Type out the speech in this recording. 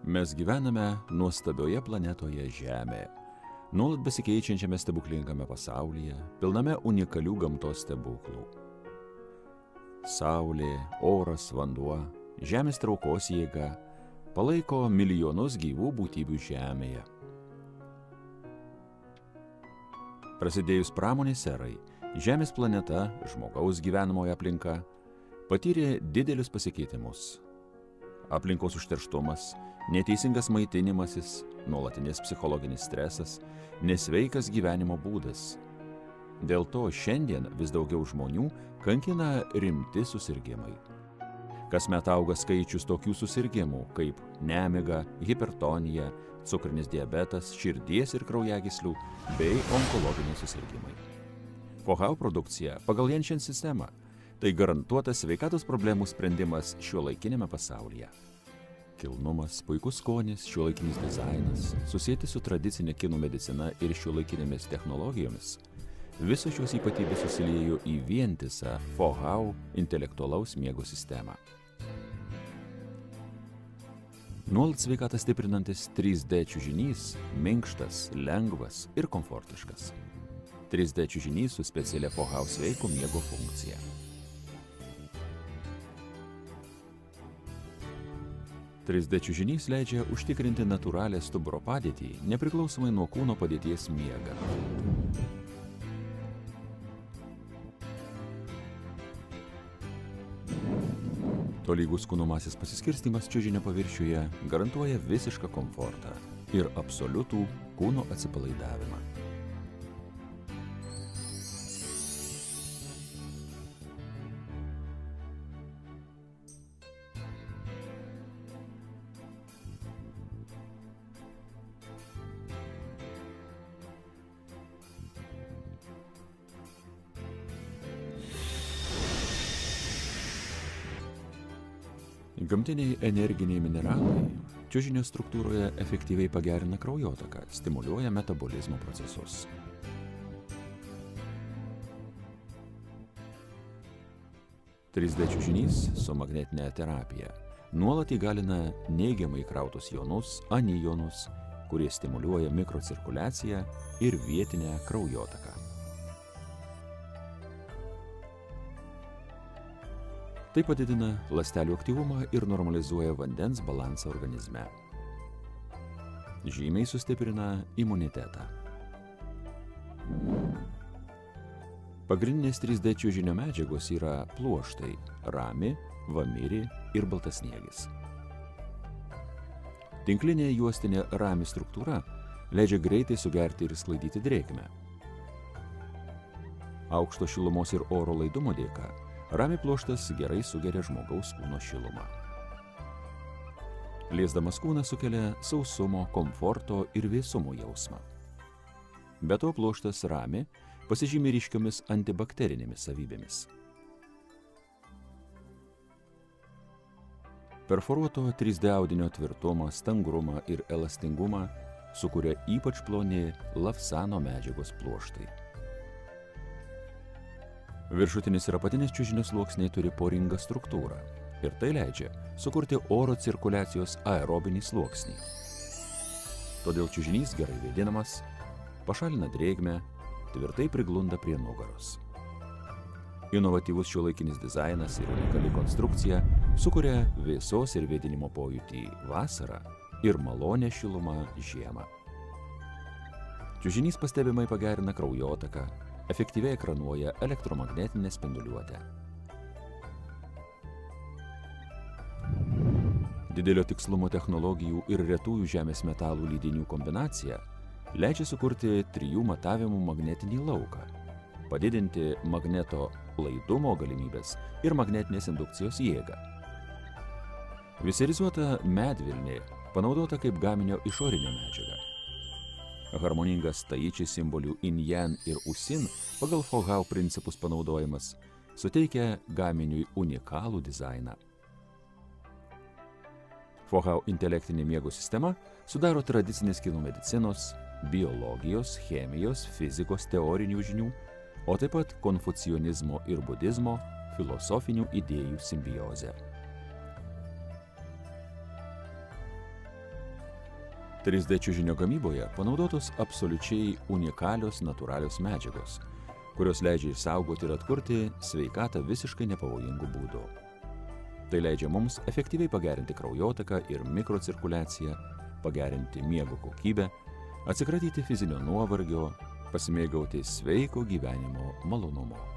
Mes gyvename nuostabioje planetoje Žemė, nuolat besikeičiančiame stebuklingame pasaulyje, pilname unikalių gamtos stebuklų. Saulė, oras, vanduo, Žemės traukos jėga palaiko milijonus gyvų būtybių Žemėje. Prasidėjus pramonės erai, Žemės planeta, žmogaus gyvenamoji aplinka, patyrė didelius pasikeitimus. Aplinkos užterštumas, neteisingas maitinimasis, nuolatinis psichologinis stresas, nesveikas gyvenimo būdas. Dėl to šiandien vis daugiau žmonių kankina rimti susirgimai. Kasmet auga skaičius tokių susirgimų kaip nemiga, hipertonija, cukrinis diabetas, širdies ir kraujagyslių bei onkologiniai susirgimai. FOHAU produkcija pagal Jensen sistemą – tai garantuotas sveikatos problemų sprendimas šiuolaikiniame pasaulyje. Kilnumas, puikus skonis, šiuolaikinis dizainas, susieti su tradicinė kinų medicina ir šiuolaikinėmis technologijomis, visos šios ypatybės susiliejo į vientisą FOHAU intelektualaus miego sistemą. Nuolat sveikatą stiprinantis 3D čiužinys minkštas, lengvas ir komfortiškas. 3D čiužinys su specialia FOHAU sveiko miego funkcija. 3D čiužinys leidžia užtikrinti natūralią stuburo padėtį, nepriklausomai nuo kūno padėties miegą. Tolygus kūno masės pasiskirstymas čiužinio paviršiuje garantuoja visišką komfortą ir absoliutų kūno atsipalaidavimą. Gamtiniai energiniai mineralai čiužinio struktūroje efektyviai pagerina kraujotaką, stimuliuoja metabolizmo procesus. Trys-D čiužinys su magnetinė terapija nuolat įgalina neigiamai įkrautus jonus, anijonus, kurie stimuliuoja mikrocirkuliaciją ir vietinę kraujotaką. Tai padidina ląstelių aktyvumą ir normalizuoja vandens balansą organizme. Žymiai sustiprina imunitetą. Pagrindinės 3D čiužinio medžiagos yra pluoštai – rami, vamiri ir baltasniegis. Tinklinė juostinė rami struktūra leidžia greitai sugerti ir sklaidyti drėgmę. Aukšto šilumos ir oro laidumo dėka rami pluoštas gerai sugeria žmogaus kūno šilumą. Liesdamas kūną sukelia sausumo, komforto ir vėsumo jausmą. Be to pluoštas rami pasižymi ryškiomis antibakterinėmis savybėmis. Perforuoto 3D audinio tvirtumą, stangrumą ir elastingumą sukuria ypač ploni lavsano medžiagos pluoštai. Viršutinis ir apatinis čiužinio sluoksniai turi poringą struktūrą ir tai leidžia sukurti oro cirkuliacijos aerobinį sluoksnį. Todėl čiužinys gerai vėdinamas, pašalina drėgmę, tvirtai priglunda prie nugaros. Inovatyvus šiuolaikinis dizainas ir unikali konstrukcija sukuria vėsos ir vėdinimo pojūtį vasarą ir malonę šilumą žiemą. Čiužinys pastebimai pagerina kraujotaką, efektyviai ekranuoja elektromagnetinę spinduliuotę. Didelio tikslumo technologijų ir retųjų žemės metalų lydinių kombinacija leidžia sukurti 3 matavimų magnetinį lauką, padidinti magneto laidumo galimybės ir magnetinės indukcijos jėgą. Viserizuota medvilnė panaudota kaip gaminio išorinė medžiaga. Harmoningas taiči simbolių Yin-Yang ir Usin pagal FOHAU principus panaudojimas suteikia gaminiui unikalų dizainą. FOHAU intelektinė miego sistema sudaro tradicinės kinų medicinos, biologijos, chemijos, fizikos teorinių žinių, o taip pat konfucionizmo ir budizmo filosofinių idėjų simbiozę. 3D čiužinio gamyboje panaudotos absoliučiai unikalios natūralios medžiagos, kurios leidžia išsaugoti ir atkurti sveikatą visiškai nepavojingų būdų. Tai leidžia mums efektyviai pagerinti kraujotaką ir mikrocirkuliaciją, pagerinti miego kokybę, atsikratyti fizinio nuovargio, pasimėgauti sveiko gyvenimo malonumu.